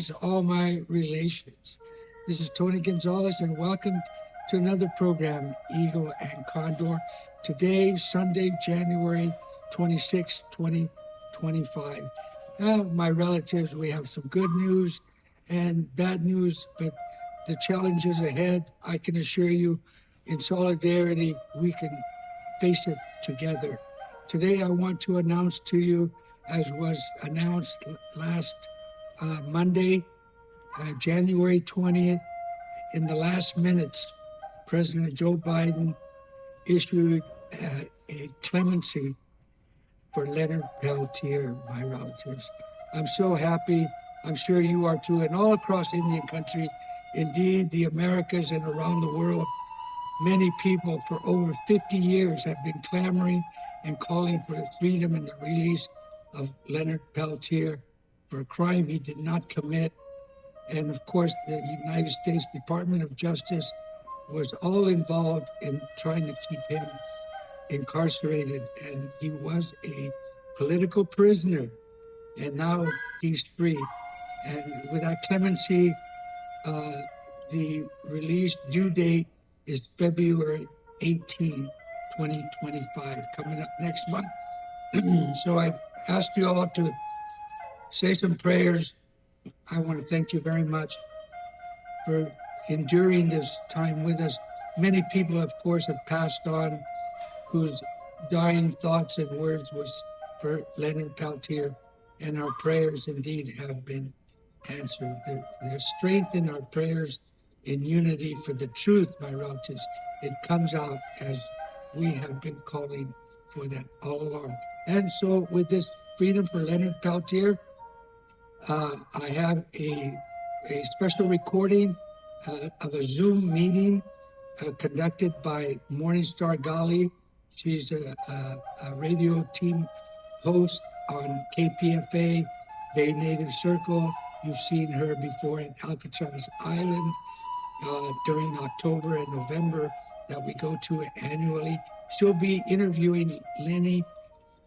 greetings, all my relations. This is Tony Gonzales, and welcome to another program, Eagle and Condor. Today, Sunday, January 26, 2025. Now, my relatives, we have some good news and bad news, but the challenges ahead, I can assure you, in solidarity, we can face it together. Today, I want to announce to you, as was announced last Monday, January 20th, in the last minutes, President Joe Biden issued a clemency for Leonard Peltier, my relatives. I'm so happy. I'm sure you are too, and all across Indian country, indeed the Americas and around the world. Many people for over 50 years have been clamoring and calling for the freedom and the release of Leonard Peltier for a crime he did not commit. And of course, the United States Department of Justice was all involved in trying to keep him incarcerated. And he was a political prisoner, and now he's free. And with that clemency, the release due date is February 18, 2025, coming up next month. So I ask you all to say some prayers. I want to thank you very much for enduring this time with us. Many people, of course, have passed on whose dying thoughts and words was for Leonard Peltier, and our prayers indeed have been answered. There's strength in our prayers, in unity for the truth, my relatives. It comes out as we have been calling for that all along. And so with this freedom for Leonard Peltier, I have a special recording of a Zoom meeting conducted by Morningstar Gali. She's a radio team host on KPFA, Bay Native Circle. You've seen her before at Alcatraz Island during October and November that we go to annually. She'll be interviewing Lenny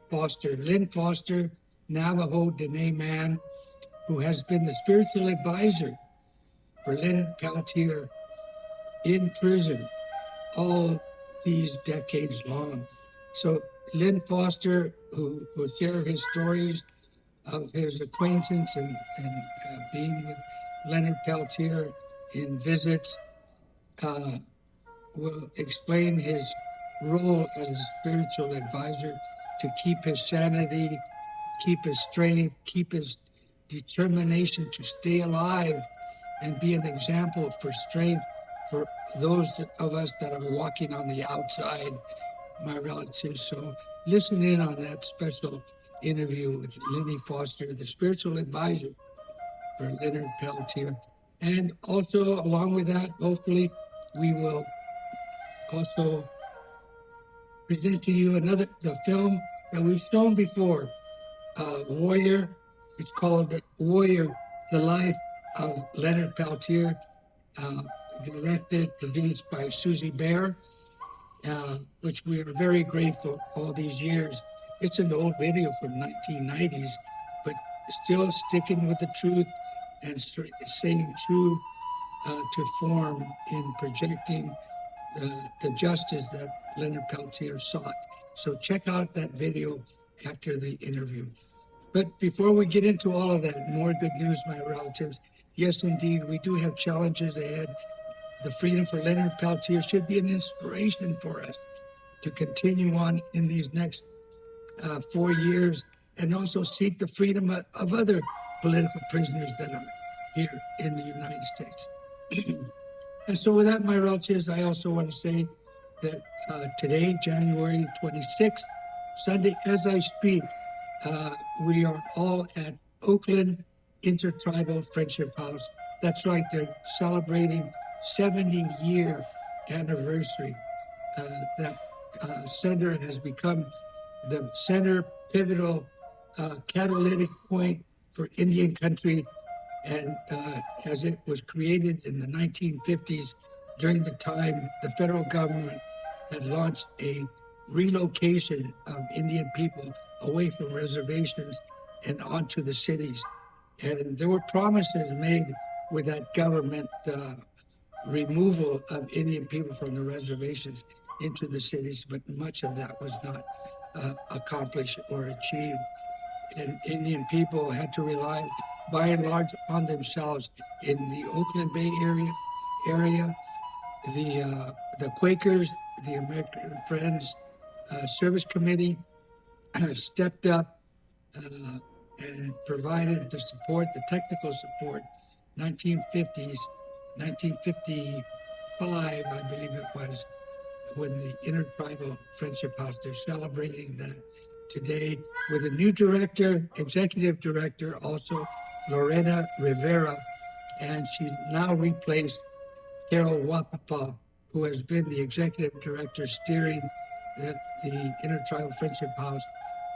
Foster, Lynn Foster, Navajo Dene man, who has been the spiritual advisor for Leonard Peltier in prison all these decades long. So Lynn Foster, who will share his stories of his acquaintance and being with Leonard Peltier in visits, will explain his role as a spiritual advisor to keep his sanity, keep his strength, keep his determination to stay alive and be an example for strength for those of us that are walking on the outside, my relatives. So listen in on that special interview with Lenny Foster, the spiritual advisor for Leonard Peltier. And also, along with that, hopefully, we will also present to you the film that we've shown before, Warrior. It's called Warrior, the Life of Leonard Peltier, directed, produced by Susie Bear, which we are very grateful all these years. It's an old video from 1990s, but still sticking with the truth and staying true to form in projecting the justice that Leonard Peltier sought. So check out that video after the interview. But before we get into all of that, more good news, my relatives. Yes, indeed, we do have challenges ahead. The freedom for Leonard Peltier should be an inspiration for us to continue on in these next 4 years, and also seek the freedom of other political prisoners that are here in the United States. And so with that, my relatives, I also want to say that today, January 26th, Sunday, as I speak, we are all at Oakland Intertribal Friendship House. That's right, they're celebrating 70-year anniversary. That center has become the center pivotal catalytic point for Indian country, and as it was created in the 1950s, during the time the federal government had launched a relocation of Indian people away from reservations and onto the cities. And there were promises made with that government removal of Indian people from the reservations into the cities, but much of that was not accomplished or achieved. And Indian people had to rely, by and large, on themselves. In the Oakland Bay area, the Quakers, the American Friends Service Committee, stepped up and provided the support, the technical support. 1950s, 1955, I believe it was, when the Intertribal Friendship House, they're celebrating that today with a new director, executive director, also Lorena Rivera, and she's now replaced Carol Wapapa, who has been the executive director steering the Intertribal Friendship House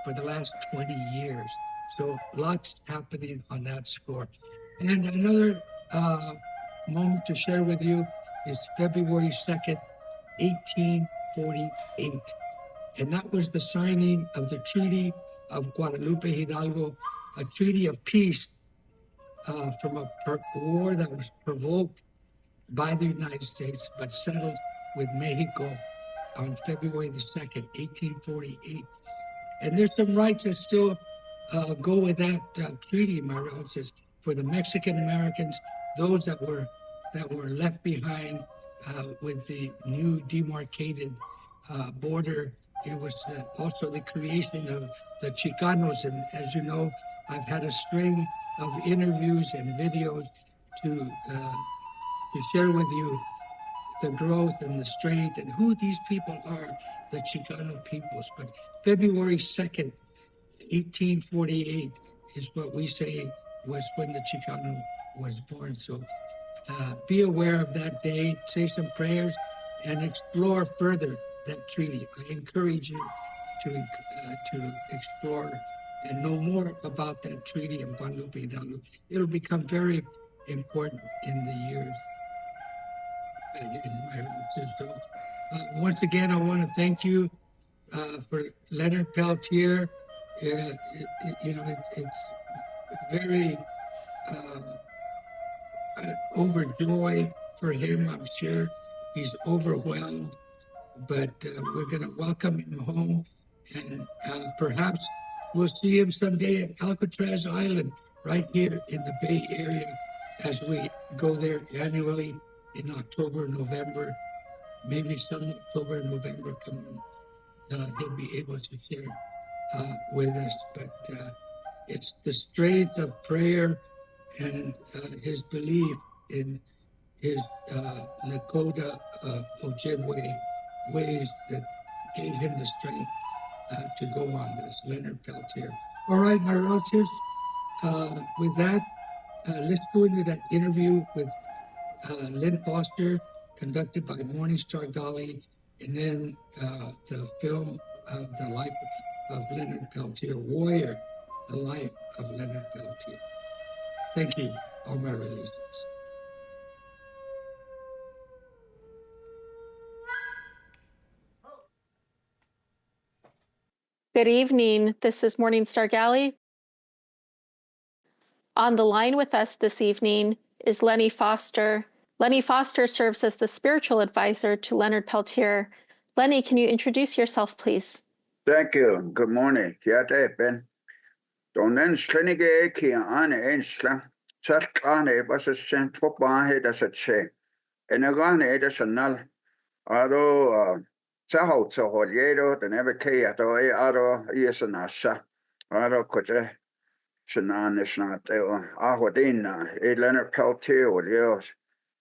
for the last 20 years. So lots happening on that score. And another moment to share with you is February 2nd, 1848. And that was the signing of the Treaty of Guadalupe Hidalgo, a treaty of peace from a war that was provoked by the United States, but settled with Mexico on February the 2nd, 1848. And there's some rights that still go with that treaty, my relatives, for the Mexican Americans, those that were left behind with the new demarcated border. It was also the creation of the Chicanos, and as you know, I've had a string of interviews and videos to share with you the growth and the strength and who these people are, the Chicano peoples. But February 2nd, 1848 is what we say was when the Chicano was born. So be aware of that day, say some prayers, and explore further that treaty. I encourage you to explore and know more about that Treaty of Guadalupe Hidalgo. It'll become very important in the years. So, once again, I want to thank you for Leonard Peltier. It's very overjoyed for him. I'm sure he's overwhelmed, but we're going to welcome him home, and perhaps we'll see him someday at Alcatraz Island, right here in the Bay Area, as we go there annually in October, November, maybe some October, November coming. He'll be able to share with us, but it's the strength of prayer and his belief in his Lakota Ojibwe ways that gave him the strength to go on this, Leonard Peltier. All right, my relatives, with that, let's go into that interview with Lynn Foster, conducted by Morningstar Gali, and then the film of the life of Leonard Peltier, Warrior, the life of Leonard Peltier. Thank you, all my relations. Good evening. This is Morningstar Gali. On the line with us this evening is Lenny Foster. Lenny Foster serves as the spiritual advisor to Leonard Peltier. Lenny, can you introduce yourself, please? Thank you. Good morning. Yate Ben. Donen slenige ki ane ensla. Sarkane basashen twobahe dasache. Enagane dasanal. Aro saho soholiero the never kay ato e aro yesanasha. Aro kotre. Shanan is not Ahodina. E Leonard Peltier or yours.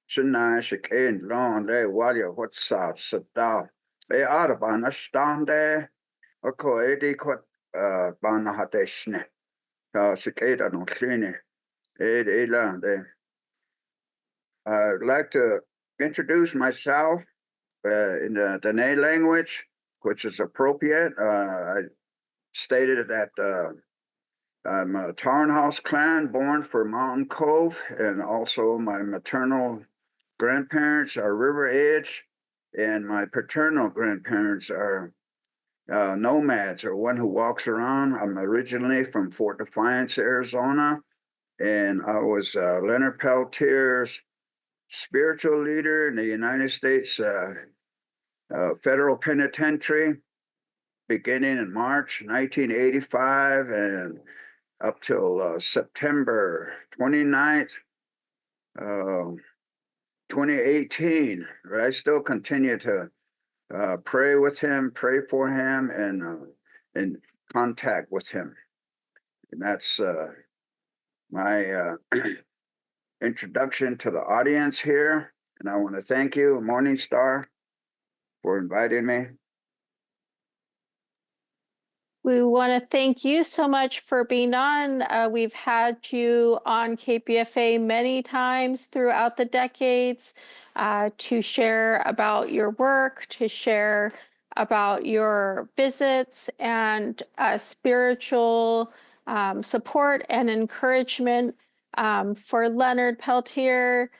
Shana shikain long lay while what's sada. E arabana stand there. Ako edi kot bana hateshne. Sikeda no cleaning. I'd like to introduce myself in the Dene language, which is appropriate. I stated that I'm a Tarnhouse clan born for Mountain Cove, and also my maternal grandparents are River Edge, and my paternal grandparents are nomads, or one who walks around. I'm originally from Fort Defiance, Arizona, and I was Leonard Peltier's spiritual leader in the United States Federal Penitentiary, beginning in March 1985 and up till September 29th, 2018. I still continue to pray with him, pray for him, and in contact with him. And that's my introduction to the audience here. And I want to thank you, Morning Star, for inviting me. We want to thank you so much for being on. We've had you on KPFA many times throughout the decades to share about your work, to share about your visits and spiritual support and encouragement for Leonard Peltier.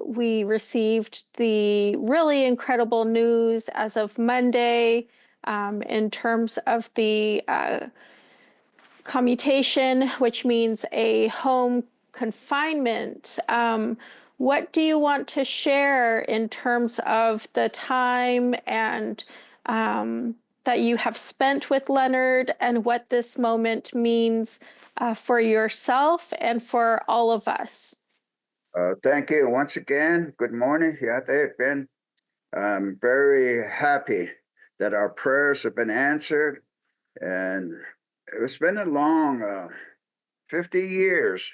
We received the really incredible news as of Monday in terms of the commutation, which means a home confinement. What do you want to share in terms of the time and that you have spent with Leonard and what this moment means for yourself and for all of us? Thank you once again. Good morning. Ben. I'm very happy that our prayers have been answered, and it's been a long 50 years,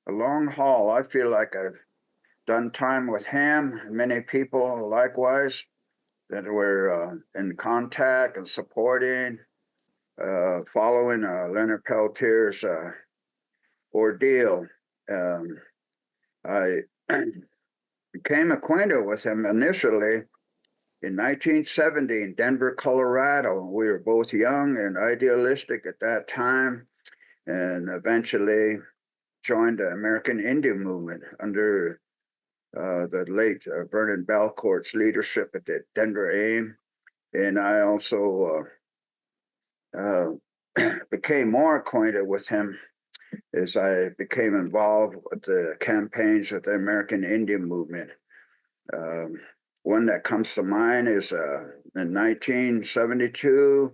a long haul. I feel like I've done time with him, many people likewise that were in contact and supporting, following Leonard Peltier's ordeal. I became acquainted with him initially in 1970 in Denver, Colorado. We were both young and idealistic at that time, and eventually joined the American Indian movement under the late Vernon Belcourt's leadership at the Denver AIM. And I also became more acquainted with him as I became involved with the campaigns of the American Indian movement. One that comes to mind is in 1972,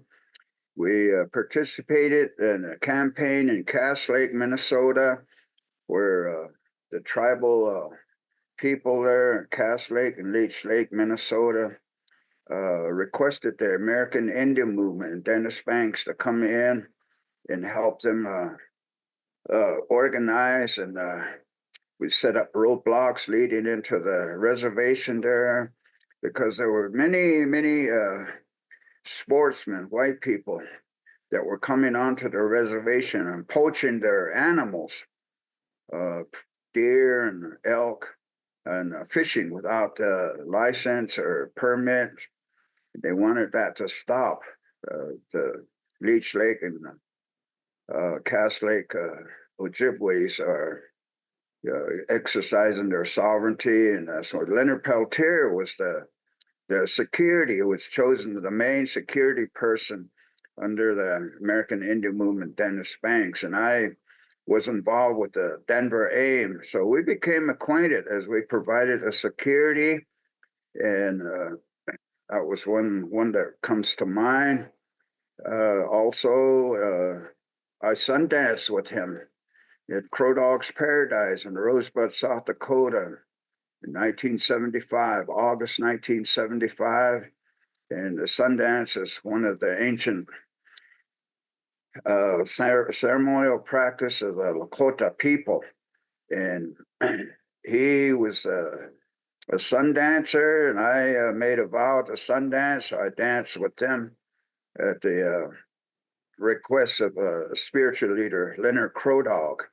we participated in a campaign in Cass Lake, Minnesota, where the tribal people there in Cass Lake and Leech Lake, Minnesota, requested the American Indian movement and Dennis Banks to come in and help them organize, and we set up roadblocks leading into the reservation there because there were many sportsmen, white people, that were coming onto the reservation and poaching their animals, deer and elk, and fishing without license or permit. They wanted that to stop. The Leech Lake and Cass Lake Ojibways are exercising their sovereignty, and so Leonard Peltier was the security, was chosen the main security person under the American Indian movement, Dennis Banks, and I was involved with the Denver AIM. So we became acquainted as we provided a security, and that was one that comes to mind. Also, I sundanced with him at Crow Dog's Paradise in Rosebud, South Dakota in 1975, August 1975. And the Sundance is one of the ancient ceremonial practice of the Lakota people. And he was a sun dancer, and I made a vow to sun dance. So I danced with them at the request of a spiritual leader, Leonard Crow Dog,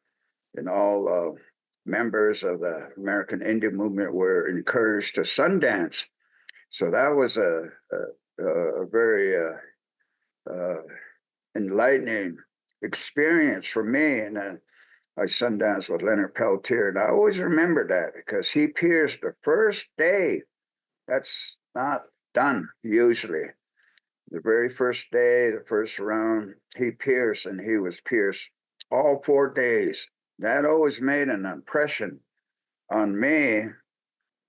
and all members of the American Indian movement were encouraged to sun dance. So that was a very enlightening experience for me. And I sundanced with Leonard Peltier, and I always remember that because he pierced the first day. That's not done usually. The very first day, the first round, he pierced, and he was pierced all 4 days. that always made an impression on me,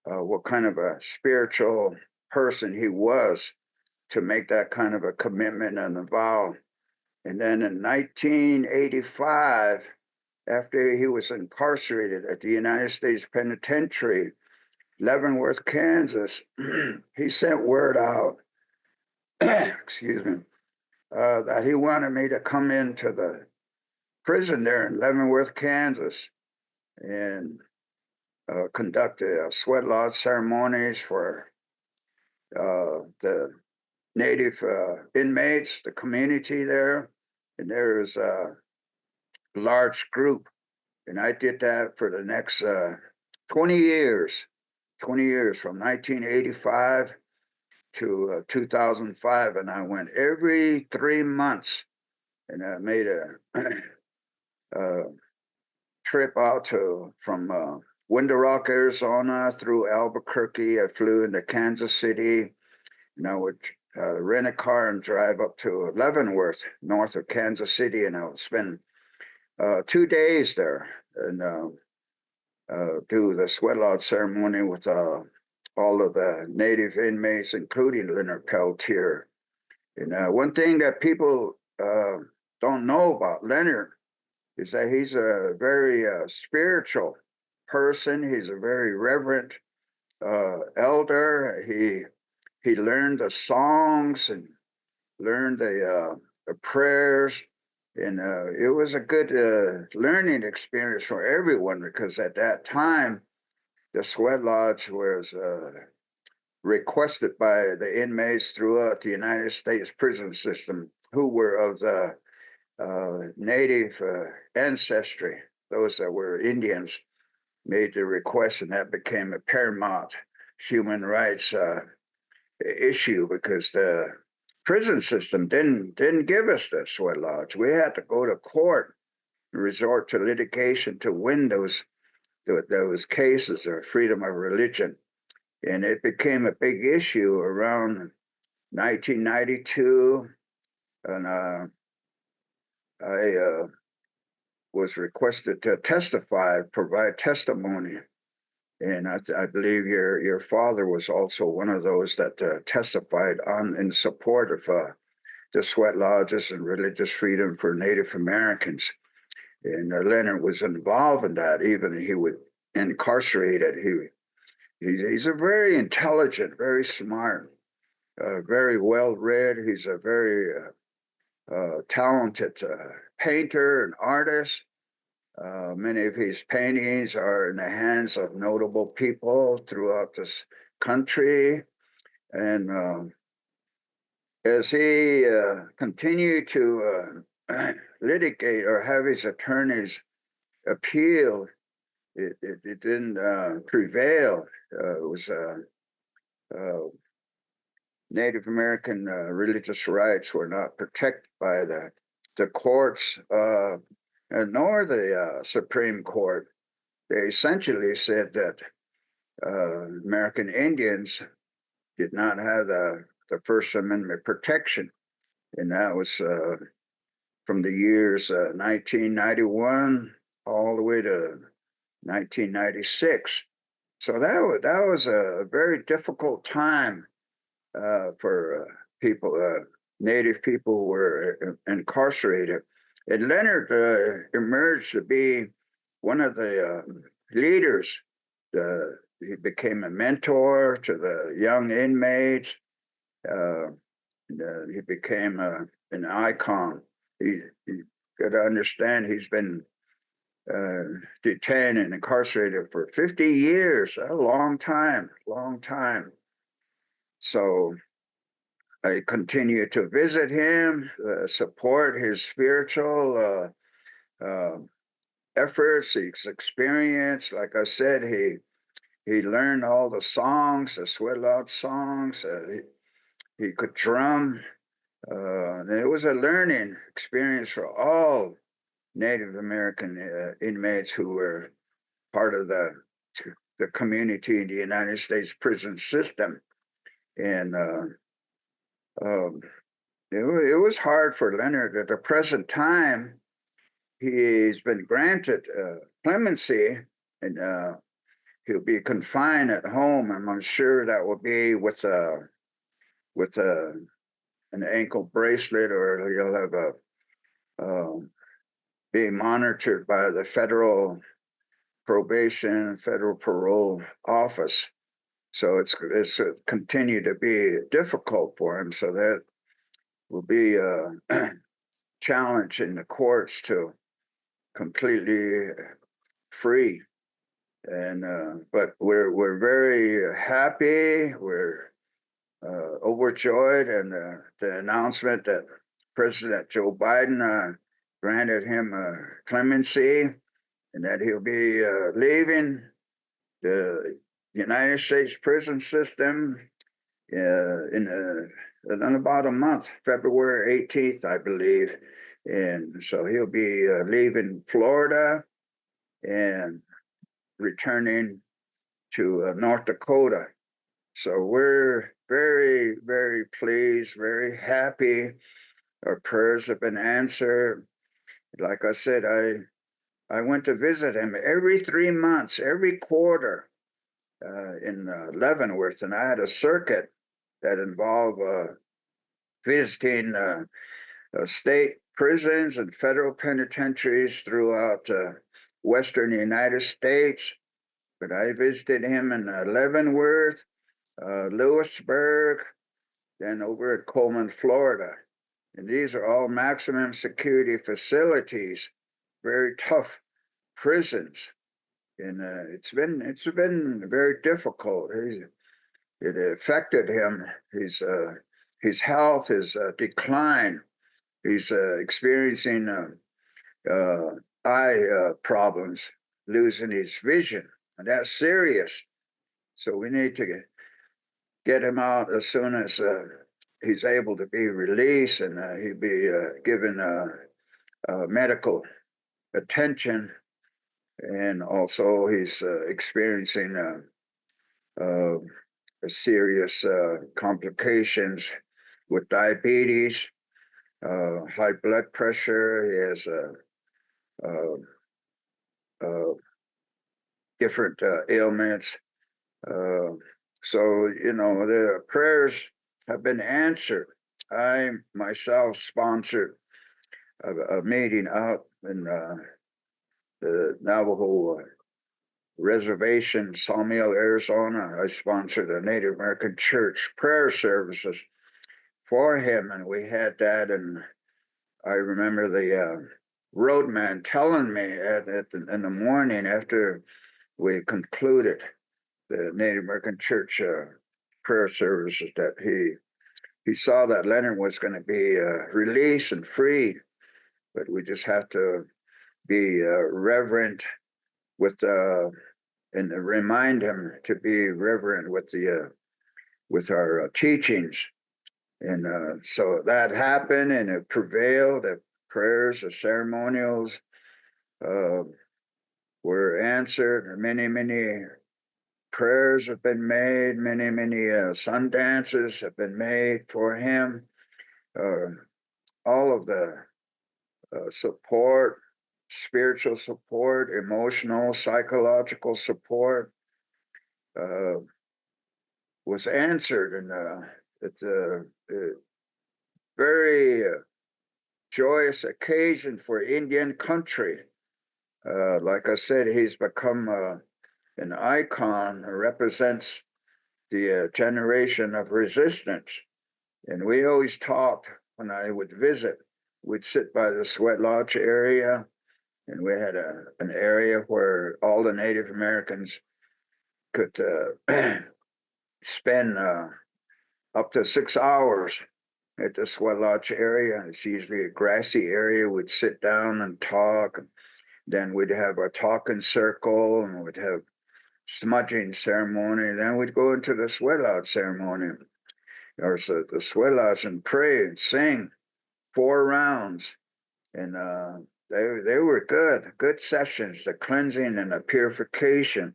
what kind of a spiritual person he was to make that kind of a commitment and a vow. And then in 1985, after he was incarcerated at the United States Penitentiary, Leavenworth, Kansas, he sent word out, excuse me, that he wanted me to come into the prison there in Leavenworth, Kansas, and conduct sweat lodge ceremonies for the native inmates, the community there. And there was a large group. And I did that for the next 20 years, 20 years from 1985 to 2005. And I went every 3 months, and I made a trip out from Window Rock, Arizona through Albuquerque. I flew into Kansas City, and I would rent a car and drive up to Leavenworth, north of Kansas City, and I would spend 2 days there and do the sweat lodge ceremony with all of the native inmates, including Leonard Peltier. And one thing that people don't know about Leonard is that he's a very spiritual person. He's a very reverent elder. He learned the songs and learned the prayers, and it was a good learning experience for everyone, because at that time the sweat lodge was requested by the inmates throughout the United States prison system who were of the native ancestry. Those that were Indians made the request, and that became a paramount human rights issue, because the prison system didn't give us the sweat lodge. We had to go to court and resort to litigation to win those cases of freedom of religion. And it became a big issue around 1992, and I was requested to testify, provide testimony. And I believe your father was also one of those that testified in support of the sweat lodges and religious freedom for Native Americans. And Leonard was involved in that. Even he was incarcerated. He's a very intelligent, very smart, very well read. He's a very talented painter and artist. Many of his paintings are in the hands of notable people throughout this country. And as he continued to litigate or have his attorneys appeal, it didn't prevail. It was Native American religious rights were not protected by the courts, nor the Supreme Court. They essentially said that American Indians did not have the First Amendment protection. And that was from the years 1991 all the way to 1996. So that was a very difficult time for people, Native people who were incarcerated. And Leonard emerged to be one of the leaders. He became a mentor to the young inmates. He became an icon. You got to understand, he's been detained and incarcerated for 50 years, a long time, long time. So I continue to visit him, support his spiritual efforts, his experience. Like I said, he learned all the songs, the sweat lodge songs. He could drum. And it was a learning experience for all Native American inmates who were part of the community in the United States prison system. And it was hard for Leonard at the present time. he's been granted clemency, and he'll be confined at home. And I'm sure that will be with an ankle bracelet, or he'll have be monitored by the federal probation, federal parole office. So it's continue to be difficult for him. So that will be a challenge in the courts to completely free. And but we're very happy. We're overjoyed, and the announcement that President Joe Biden granted him clemency, and that he'll be leaving the United States prison system in about a month, February 18th, I believe. And so he'll be leaving Florida and returning to North Dakota. So we're very, very pleased, very happy. Our prayers have been answered. Like I said, I went to visit him every 3 months, every quarter in Leavenworth, and I had a circuit that involved visiting state prisons and federal penitentiaries throughout Western United States. But I visited him in Leavenworth, Lewisburg, then over at Coleman, Florida. And these are all maximum security facilities, very tough prisons. And it's been very difficult. It affected him, his health, his decline. He's experiencing eye problems, losing his vision, and that's serious. So we need to get him out as soon as he's able to be released, and he'll be given medical attention. And also he's experiencing serious complications with diabetes, high blood pressure. He has different ailments. So, you know, the prayers have been answered. I myself sponsored a meeting out in the Navajo reservation, Sawmill, Arizona. I sponsored a Native American church prayer services for him, and we had that. And I remember the roadman telling me in the morning after we concluded the Native American church prayer services that he saw that Leonard was going to be released and freed, but we just have to be reverent with and remind him to be reverent with the with our teachings. And so that happened, and it prevailed. The prayers, the ceremonials were answered. Many prayers have been made. Many sun dances have been made for him. All of the support, spiritual support, emotional, psychological support was answered, and it's a very joyous occasion for Indian country. Like I said, he's become an icon, represents the generation of resistance. And we always talked when I would visit. We'd sit by the Sweat Lodge area, and we had an area where all the Native Americans could spend up to 6 hours at the Sweat Lodge area. It's usually a grassy area. We'd sit down and talk. Then we'd have a talking circle, and we'd have smudging ceremony. Then we'd go into the Sweat Lodge ceremony, or so the Sweat Lodge, and pray and sing 4 rounds. And they were good sessions. The cleansing and the purification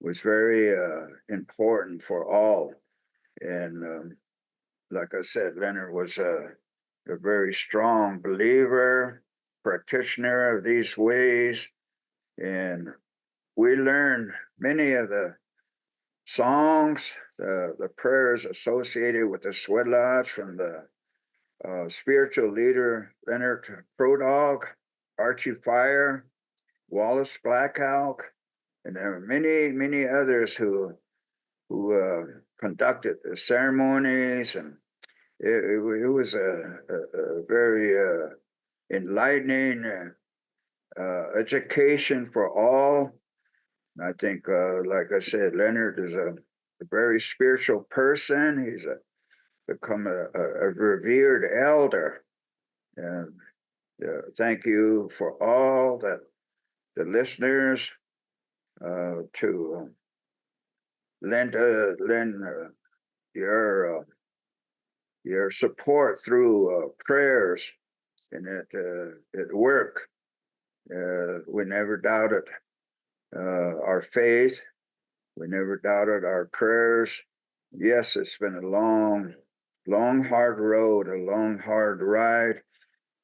was very important for all. And like I said, Leonard was a very strong believer. practitioner of these ways, and we learned many of the songs, the prayers associated with the sweat lodge from the spiritual leader Leonard Prodog, Archie Fire, Wallace Black Elk, and there were many others who conducted the ceremonies, and it was a very enlightening education for all. I think, like I said, Leonard is a very spiritual person. He's become a revered elder. And thank you for all that the listeners to lend your support through prayers and at work. We never doubted our faith. We never doubted our prayers. Yes, it's been a long, hard road, a long, hard ride.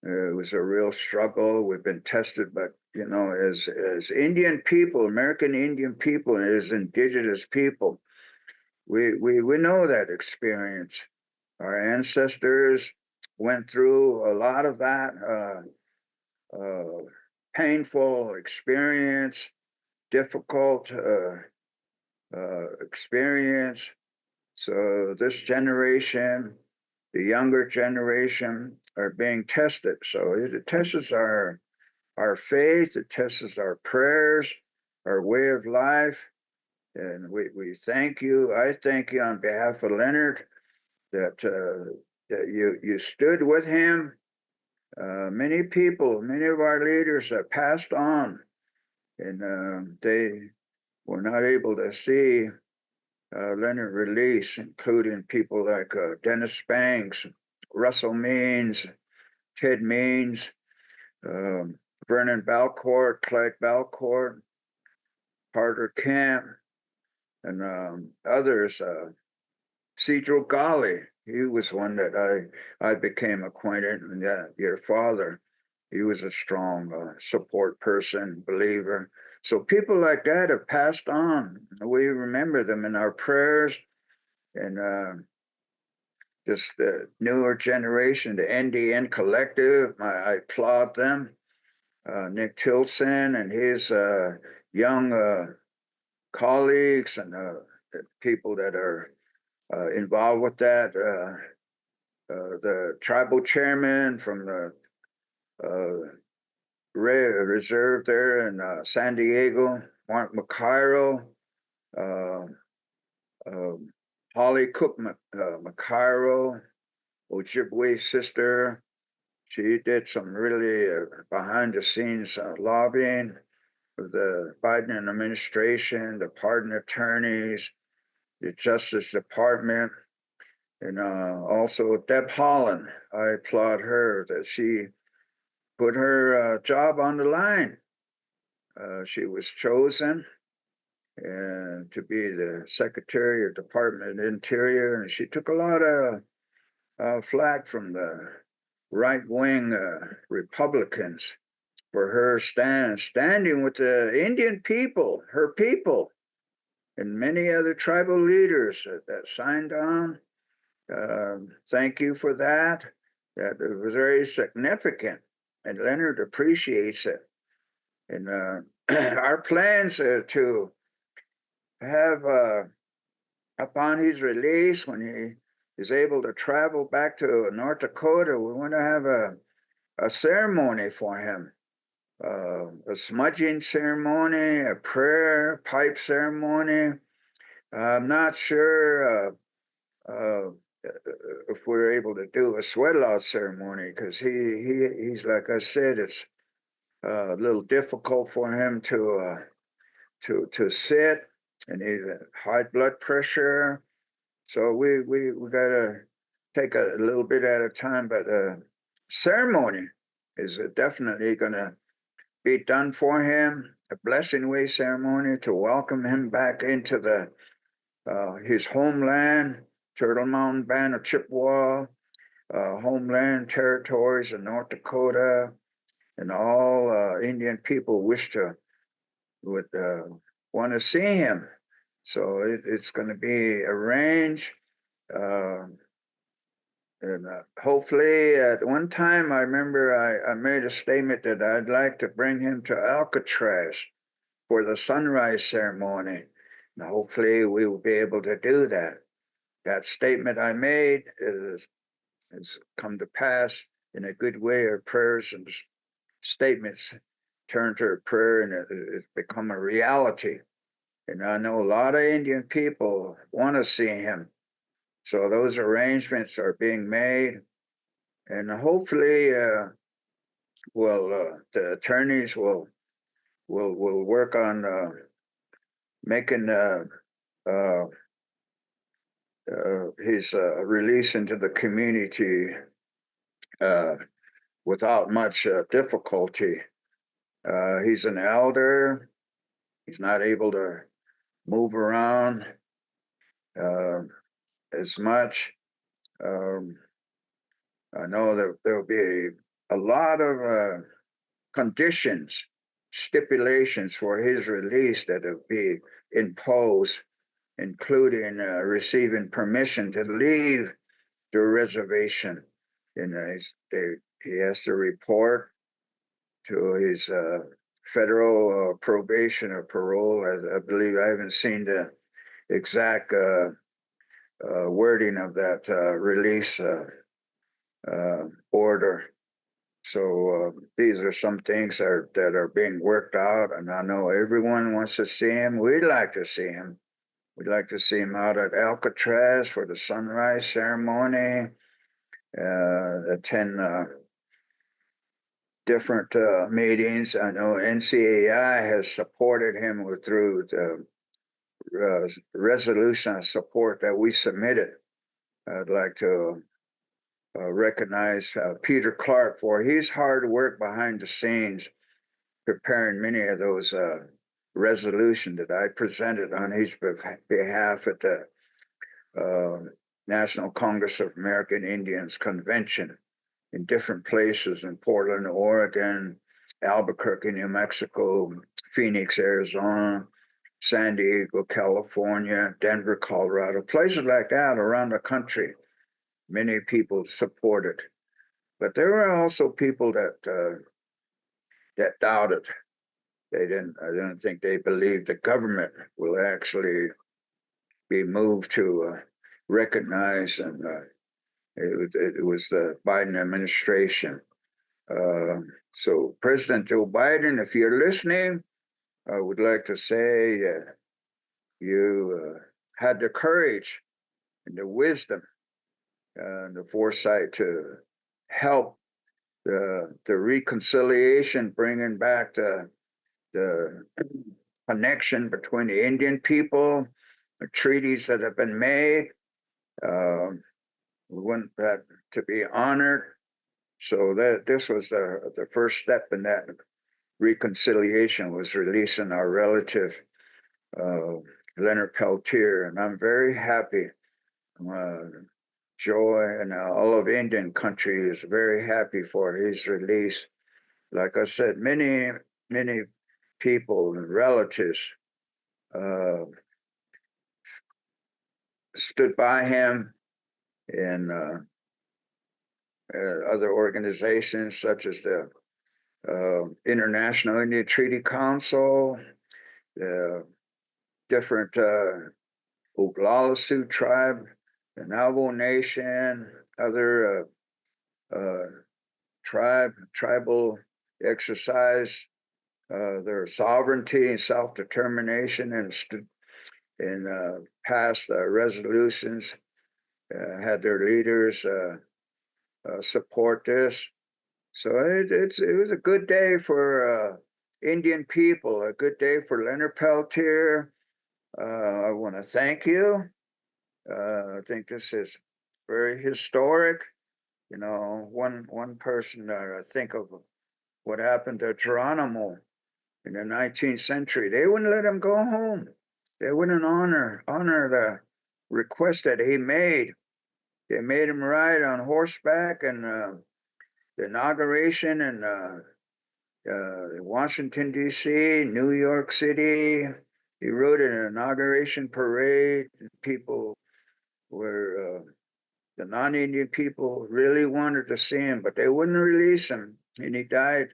It was a real struggle. We've been tested, but as Indian people, American Indian people, and as indigenous people, we know that experience. Our ancestors went through a lot of that painful experience, difficult experience. So this generation, the younger generation, are being tested. So it tests our faith, it tests our prayers, our way of life. And we thank you. I thank you on behalf of Leonard that you stood with him. Many people, many of our leaders have passed on, and they were not able to see Leonard release, including people like Dennis Banks, Russell Means, Ted Means, Vernon Balcourt, Clyde Balcourt, Carter Camp, and others. Cedro Gali, he was one that I became acquainted with. Your father, he was a strong support person, believer. So people like that have passed on. We remember them in our prayers, and just the newer generation, the NDN Collective. I applaud them. Nick Tilson and his young colleagues and people that are involved with that. The tribal chairman from the reserve there in San Diego, Mark McCarroll, Holly Cook McCarroll, Ojibwe's sister. She did some really behind the scenes lobbying with the Biden administration, the pardon attorneys, the Justice Department, and also Deb Holland. I applaud her that she put her job on the line. She was chosen to be the Secretary of Department of Interior, and she took a lot of flack from the right-wing Republicans for her standing with the Indian people, her people, and many other tribal leaders that signed on. Thank you for that. That it was very significant, and Leonard appreciates it. And our plans to have, upon his release, when he is able to travel back to North Dakota, we want to have a ceremony for him. A smudging ceremony, a prayer, pipe ceremony. I'm not sure if we're able to do a sweat lodge ceremony because he's like I said, it's a little difficult for him to sit, and he's high blood pressure. So we gotta take a little bit at a time, but ceremony is definitely gonna be done for him. A blessing way ceremony to welcome him back into his homeland, Turtle Mountain Band of Chippewa, homeland territories in North Dakota, and all Indian people would want to see him. So it's going to be arranged. And hopefully, at one time, I remember I made a statement that I'd like to bring him to Alcatraz for the sunrise ceremony. And hopefully, we will be able to do that. That statement I made has come to pass in a good way. Our prayers and statements turn to a prayer, and it's become a reality. And I know a lot of Indian people want to see him. So those arrangements are being made. And hopefully, the attorneys will work on making his release into the community without much difficulty. He's an elder. He's not able to move around as much. I know that there will be a lot of conditions, stipulations for his release that will be imposed, including receiving permission to leave the reservation. And he has to report to his federal probation or parole. I believe I haven't seen the exact wording of that release order. So these are some things that are being worked out, and I know everyone wants to see him. We'd like to see him. We'd like to see him out at Alcatraz for the sunrise ceremony, attend different meetings. I know NCAI has supported him through the resolution of support that we submitted. I'd like to recognize Peter Clark for his hard work behind the scenes, preparing many of those resolutions that I presented on his behalf at the National Congress of American Indians Convention in different places in Portland, Oregon, Albuquerque, New Mexico, Phoenix, Arizona, San Diego, California, Denver, Colorado, places like that around the country. Many people supported, but there were also people that doubted. I don't think they believed the government will actually be moved to recognize, and it was the Biden administration. So President Joe Biden, if you're listening, I would like to say you had the courage and the wisdom and the foresight to help the reconciliation, bringing back the connection between the Indian people, the treaties that have been made. We want that to be honored. So that this was the first step in that reconciliation, was releasing our relative Leonard Peltier, and I'm very happy. Joy and all of Indian country is very happy for his release. Like I said, many people and relatives stood by him, and other organizations such as the International Indian Treaty Council, the different Oglala Sioux tribe, the Navajo Nation, other tribal exercise their sovereignty and self-determination, and passed resolutions, had their leaders support this. So it was a good day for Indian people, a good day for Leonard Peltier. I want to thank you. I think this is very historic. You know, one person I think of what happened to Geronimo in the 19th century. They wouldn't let him go home. They wouldn't honor the request that he made. They made him ride on horseback, and the inauguration and Washington, D.C., New York City. He rode in an inauguration parade. People were, the non-Indian people really wanted to see him, but they wouldn't release him. And he died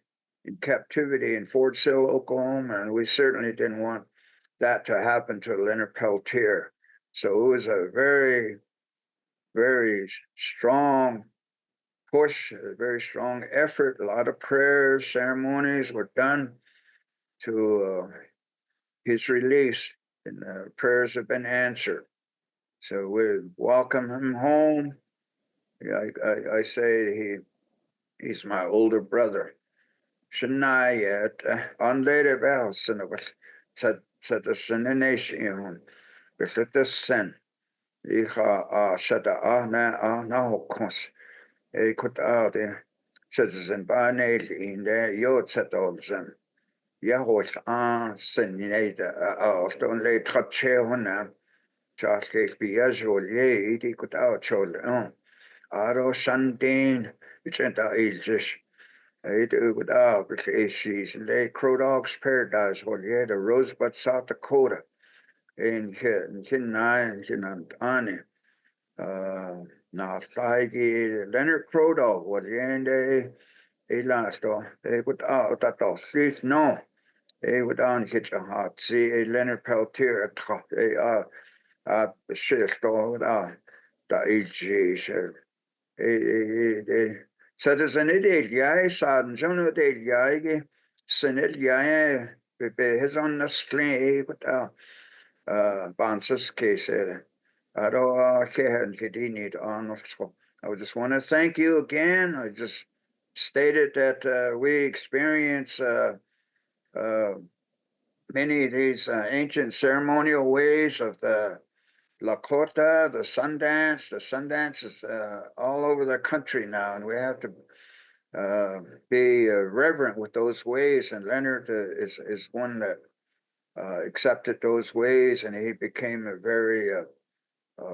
in captivity in Fort Sill, Oklahoma. And we certainly didn't want that to happen to Leonard Peltier. So it was a very, very strong push, a very strong effort. A lot of prayers, ceremonies were done to his release, and prayers have been answered. So we welcome him home. I say he's my older brother. Shanayet on later bells and it was said the sination with the sin. Iha said na hokos. He could out there. Citizen by nail in there, you'd set all them. Yahweh sin stone lay touch on them. Charles Case be usual, ye, he could out show. Aro Sandine, which ain't the ages. I do without the season. They Crow Dogs Paradise, well, yeah, the Rosebud, South Dakota. In here, and Kinai, Kinantani. Now, Feige, Leonard Crow Dog, what the end they last off. They would out that off. Sleep, no. They would on hitch a heart. See, a Leonard Peltier at top. They the shift without the AG, sir. Citizen idiot guy, Sergeant John idiot guy, Senate guy, his on the screen, but Bansis case, I don't care and get need on. So I just want to thank you again. I just stated that we experience many of these ancient ceremonial ways of the Lakota, the Sundance. The Sundance is all over the country now, and we have to be reverent with those ways. And Leonard is one that accepted those ways, and he became a very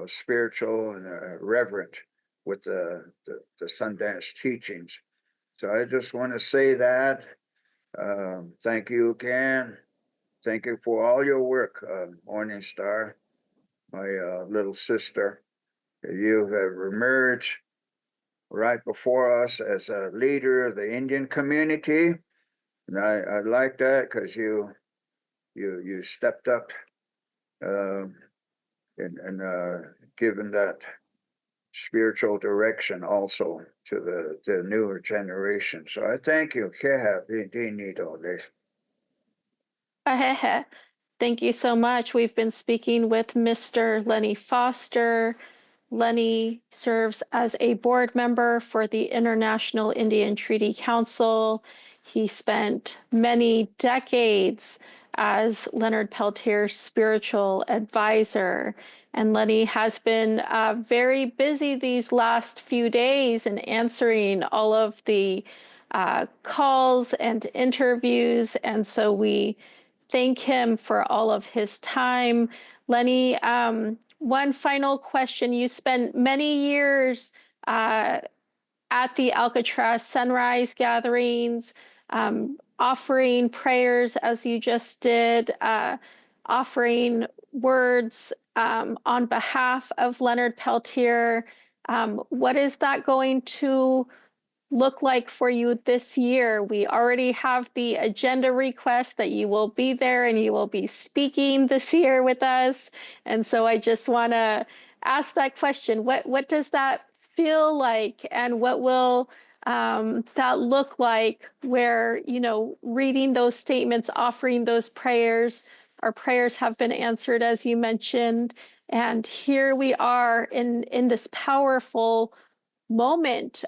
spiritual and reverent with the Sundance teachings. So I just want to say that. Thank you again. Thank you for all your work, Morning Star. My little sister, you have emerged right before us as a leader of the Indian community, and I like that because you stepped up and given that spiritual direction also to the newer generation. So I thank you. They need all this. Thank you so much. We've been speaking with Mr. Lenny Foster. Lenny serves as a board member for the International Indian Treaty Council. He spent many decades as Leonard Peltier's spiritual advisor. And Lenny has been very busy these last few days in answering all of the calls and interviews. And so we thank him for all of his time. Lenny, one final question. You spent many years at the Alcatraz Sunrise gatherings, offering prayers as you just did, offering words on behalf of Leonard Peltier. What is that going to look like for you this year? We already have the agenda request that you will be there and you will be speaking this year with us. And so I just want to ask that question. What does that feel like, and what will that look like where, reading those statements, offering those prayers, our prayers have been answered, as you mentioned. And here we are in this powerful moment.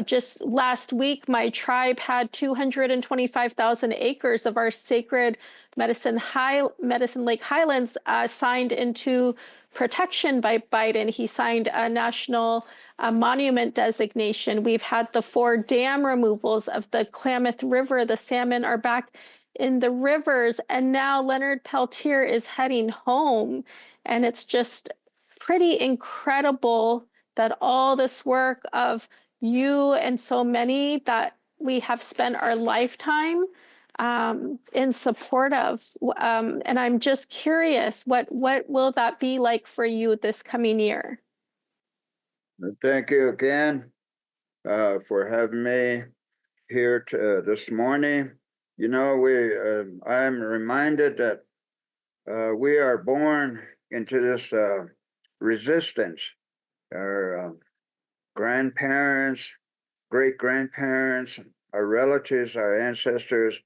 Just last week, my tribe had 225,000 acres of our sacred Medicine Lake Highlands signed into protection by Biden. He signed a national monument designation. We've had the 4 dam removals of the Klamath River. The salmon are back in the rivers, and now Leonard Peltier is heading home. And it's just pretty incredible that all this work of you and so many that we have spent our lifetime in support of. And I'm just curious, what will that be like for you this coming year? Thank you again for having me here this morning. You know, I'm reminded that we are born into this resistance. Our grandparents, great grandparents, our relatives, our ancestors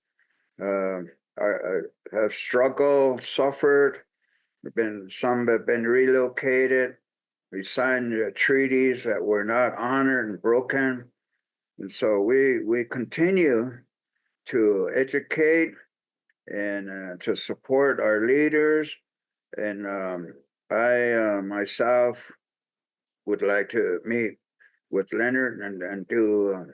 have struggled, suffered. Some have been relocated. We signed treaties that were not honored and broken. And so we continue to educate and to support our leaders. And I myself would like to meet with Leonard and do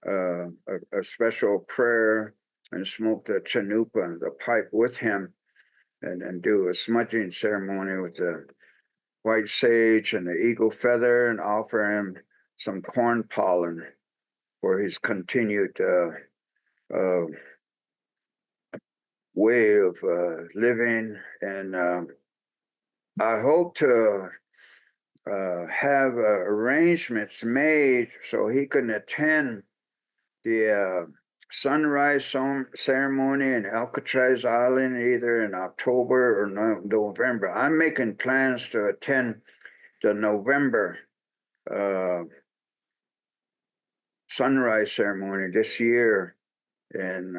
a special prayer and smoke the chanupa, the pipe, with him, and do a smudging ceremony with the white sage and the eagle feather, and offer him some corn pollen for his continued way of living. And I hope to have arrangements made so he can attend the sunrise ceremony in Alcatraz Island either in October or November. I'm making plans to attend the November sunrise ceremony this year, and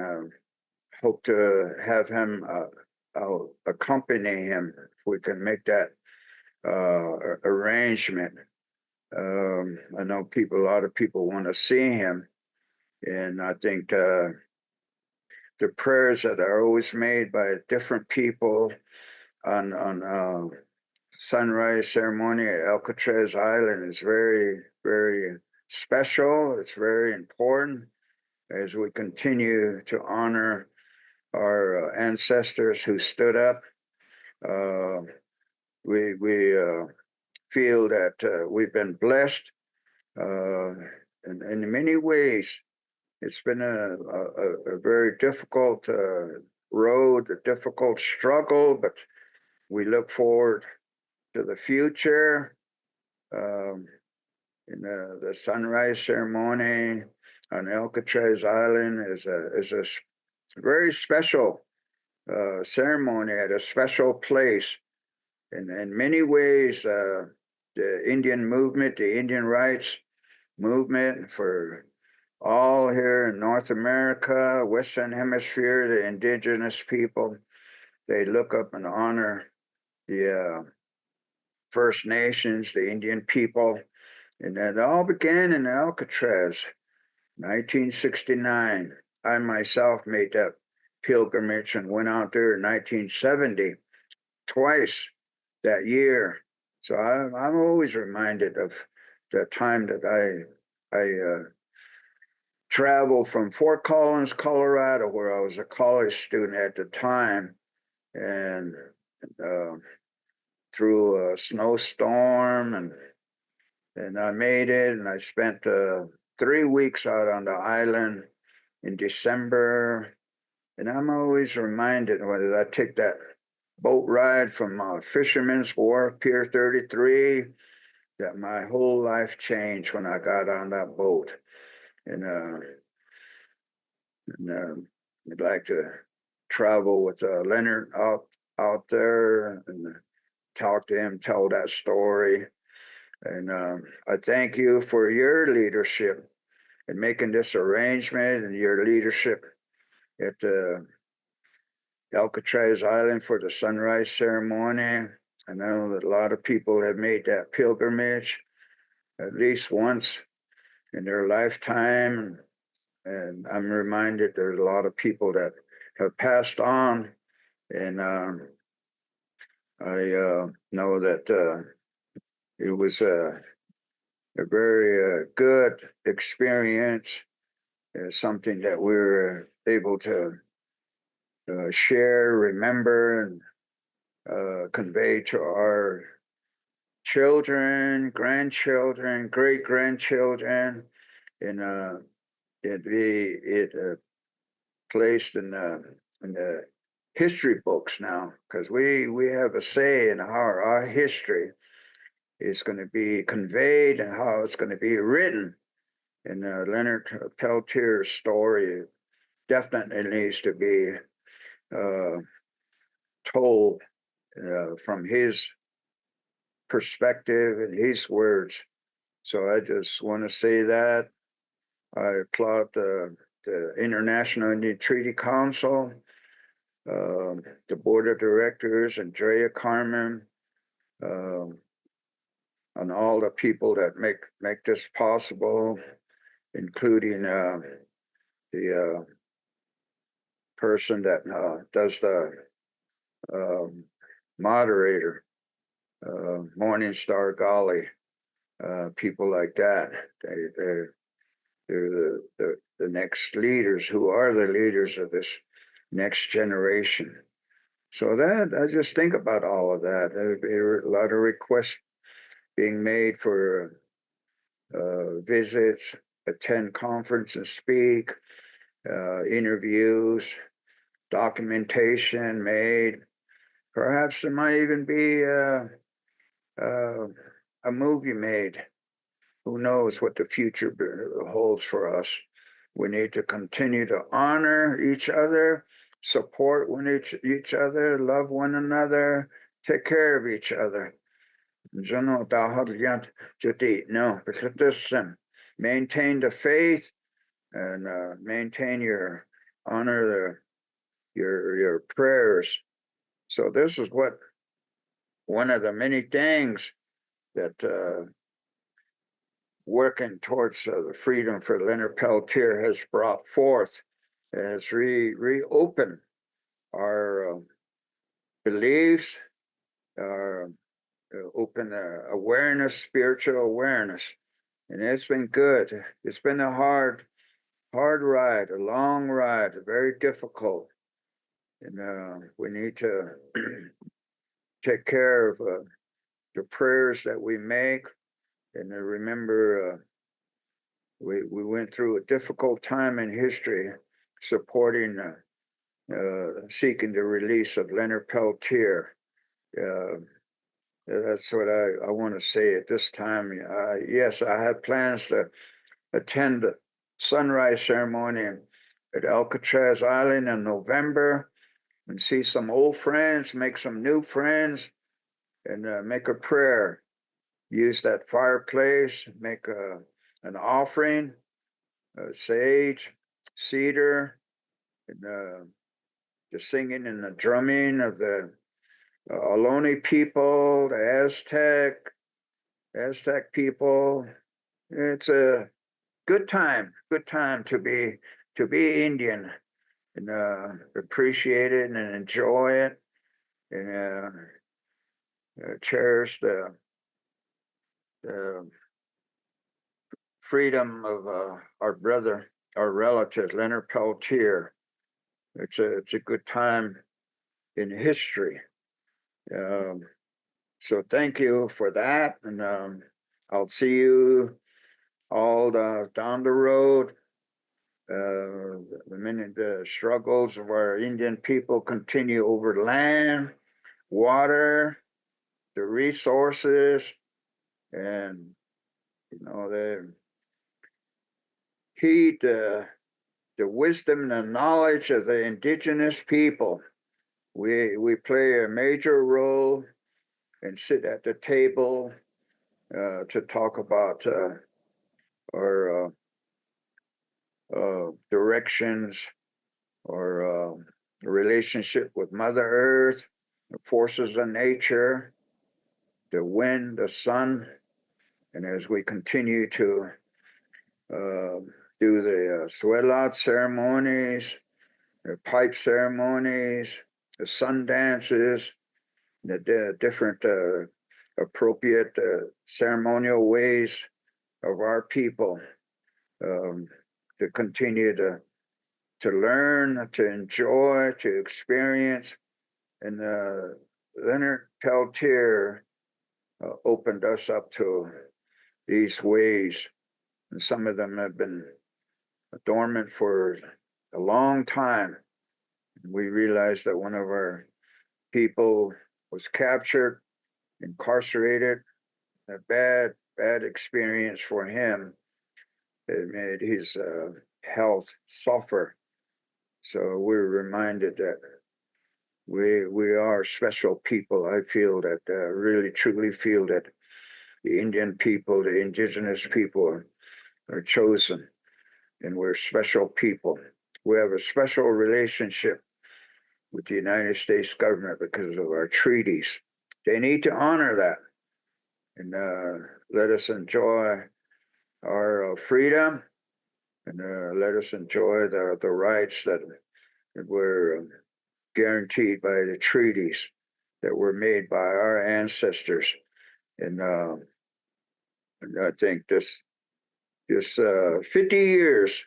hope to have him I'll accompany him if we can make that arrangement. I know a lot of people want to see him, and I think the prayers that are always made by different people on sunrise ceremony at Alcatraz Island is very, very special. It's very important as we continue to honor our ancestors who stood up. We feel that we've been blessed in many ways. It's been a very difficult road, a difficult struggle, but we look forward to the future. In the sunrise ceremony on Alcatraz Island is a very special ceremony at a special place. In many ways, the Indian movement, the Indian rights movement for all here in North America, Western Hemisphere, the indigenous people, they look up and honor the First Nations, the Indian people. And that all began in Alcatraz, 1969. I myself made that pilgrimage and went out there in 1970, twice that year. So I'm always reminded of the time that I traveled from Fort Collins, Colorado, where I was a college student at the time, and through a snowstorm, and I made it, and I spent 3 weeks out on the island in December. And I'm always reminded when I take that boat ride from Fisherman's Wharf, Pier 33, that my whole life changed when I got on that boat. And I'd like to travel with Leonard out there and talk to him, tell that story. And I thank you for your leadership in making this arrangement, and your leadership at the Alcatraz Island for the sunrise ceremony. I know that a lot of people have made that pilgrimage at least once in their lifetime. And I'm reminded there's a lot of people that have passed on. And I know that it was a very good experience, something that we were able to share, remember, and convey to our children, grandchildren, great grandchildren. And placed in the history books now, because we have a say in how our history is going to be conveyed and how it's going to be written. And Leonard Peltier's story definitely needs to be told from his perspective and his words. So I just want to say that I applaud the International Indian Treaty Council, the board of directors, Andrea Carmen, and all the people that make this possible, including the person that does the moderator, Morningstar Gali, people like that. They're the next leaders who are the leaders of this next generation. So that I just think about all of that. There are a lot of requests being made for visits, attend conference and speak, interviews, documentation made. Perhaps there might even be a movie made. Who knows what the future holds for us? We need to continue to honor each other, support each other, love one another, take care of each other. No, maintain the faith and maintain your honor your prayers. So this is what one of the many things that working towards the freedom for Leonard Peltier has brought forth, has reopened our beliefs, open awareness, spiritual awareness, and it's been good. It's been a hard ride, a long ride, very difficult, and we need to take care of the prayers that we make, and remember we went through a difficult time in history supporting seeking the release of Leonard Peltier. That's what I want to say at this time. Yes, I have plans to attend the sunrise ceremony at Alcatraz Island in November and see some old friends, make some new friends, and make a prayer. Use that fireplace, make an offering, sage, cedar, and the singing and the drumming of the Ohlone people, the Aztec people. It's a good time to be Indian and appreciate it and enjoy it and cherish the freedom of our brother, our relative, Leonard Peltier. It's a good time in history. So thank you for that, and I'll see you all down the road. The minute the struggles of our Indian people continue over land, water, the resources, and they heed the wisdom and the knowledge of the indigenous people. We play a major role and sit at the table to talk about our directions or the relationship with Mother Earth, the forces of nature, the wind, the sun, and as we continue to do the Suelat ceremonies, the pipe ceremonies, the sun dances, the different appropriate ceremonial ways of our people to continue to learn, to enjoy, to experience. And Leonard Peltier opened us up to these ways, and some of them have been dormant for a long time. We realized that one of our people was captured, incarcerated, a bad experience for him. It made his health suffer. So we're reminded that we are special people. I feel that, really truly feel that the Indian people, the indigenous people are chosen, and we're special people. We have a special relationship with the United States government because of our treaties. They need to honor that and let us enjoy our freedom, and let us enjoy the rights that were guaranteed by the treaties that were made by our ancestors. And I think this 50 years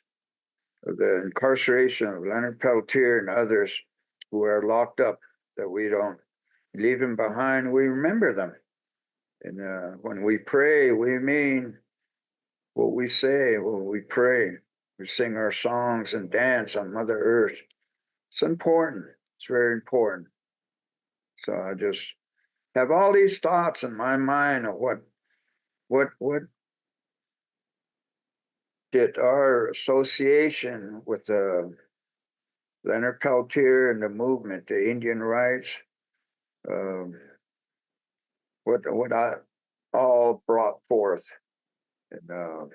of the incarceration of Leonard Peltier and others who are locked up, that we don't leave them behind. We remember them. And when we pray, we mean what we say. When we pray, we sing our songs and dance on Mother Earth. It's important. It's very important. So I just have all these thoughts in my mind of what did our association with Leonard Peltier and the movement, the Indian rights, what I all brought forth, and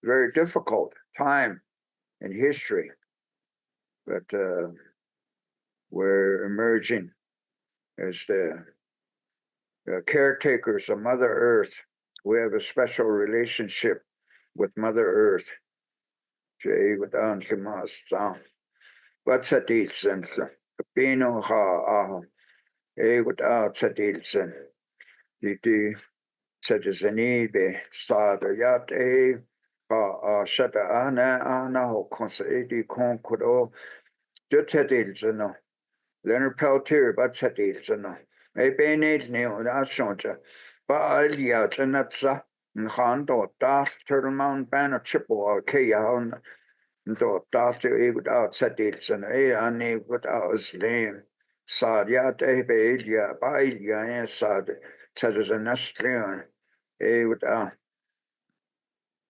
very difficult time in history, but we're emerging as the caretakers of Mother Earth. We have a special relationship with Mother Earth. Jay Wadan Kimas, Watsadilsen, Pino Ha, without Sadilsen, Diti Sadizanibe, Sada Yate, Shata Ana, Ho Consadi Concodo, Jutadilsen, Leonard Peltier, Batsadilsen, a Benate Neo Nashonja, Baalia Janatsa, Nhando, Darth Turtle Mountain Banner Chippewa, Kayan. Då dafte without Sadilsen, Ani without Slim, Sad Yate Belia, Bailia, and Sad, Sadizan Astrian, without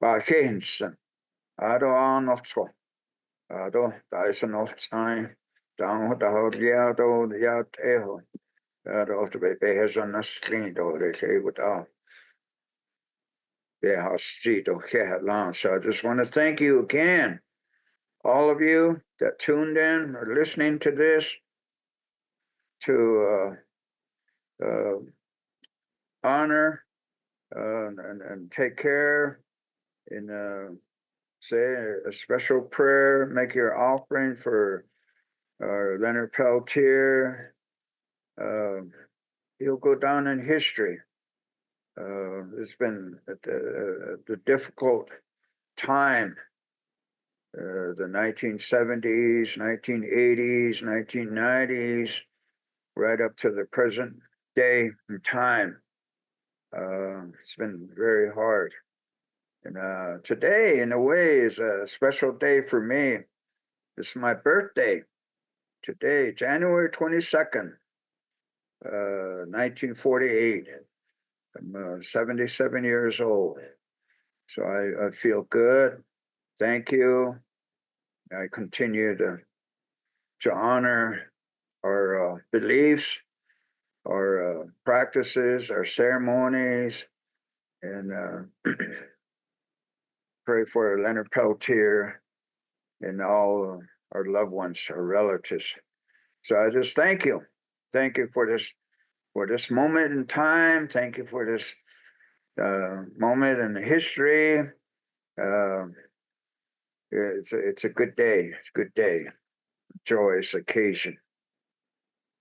Bakensen. I don't know, I don't, there's enough time down with the whole Yado, the Yateho. I don't to be bears on the screen, though they say without. They have street or long. So I just want to thank you again. All of you that tuned in or listening to this, to honor and take care, and say a special prayer, make your offering for Leonard Peltier. He'll go down in history. It's been the difficult time. The 1970s, 1980s, 1990s, right up to the present day and time. It's been very hard. And today, in a way, is a special day for me. It's my birthday. Today, January 22nd, 1948. I'm 77 years old. So I feel good. Thank you. I continue to honor our beliefs, our practices, our ceremonies, and pray for Leonard Peltier and all our loved ones, our relatives. So I just thank you. Thank you for this moment in time. Thank you for this moment in history. It's a good day. It's a good day. Joyous occasion.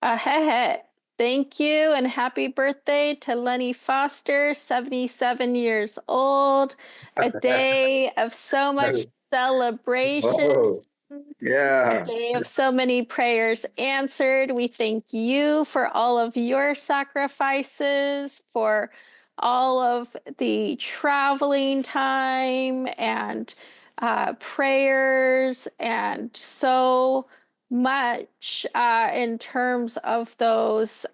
Thank you and happy birthday to Lenny Foster, 77 years old. A day of so much celebration. Oh, A yeah. day of so many prayers answered. We thank you for all of your sacrifices, for all of the traveling time and prayers and so much in terms of those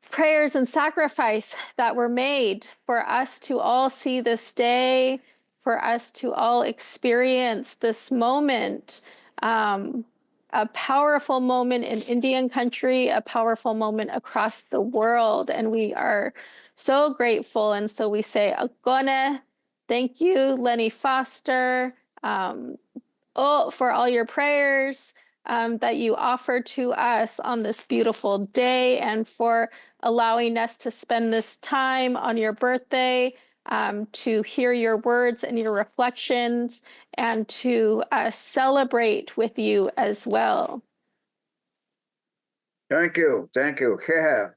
prayers and sacrifice that were made for us to all see this day, for us to all experience this moment, a powerful moment in Indian country, a powerful moment across the world. And we are so grateful. And so we say, Agone, thank you, Lenny Foster, for all your prayers that you offer to us on this beautiful day and for allowing us to spend this time on your birthday to hear your words and your reflections and to celebrate with you as well. Thank you. Thank you. Yeah.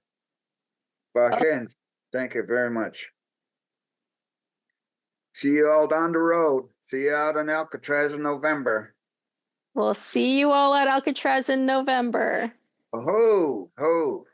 Bakin, thank you very much. See you all down the road. See you out in Alcatraz in November. We'll see you all at Alcatraz in November. Ho, ho.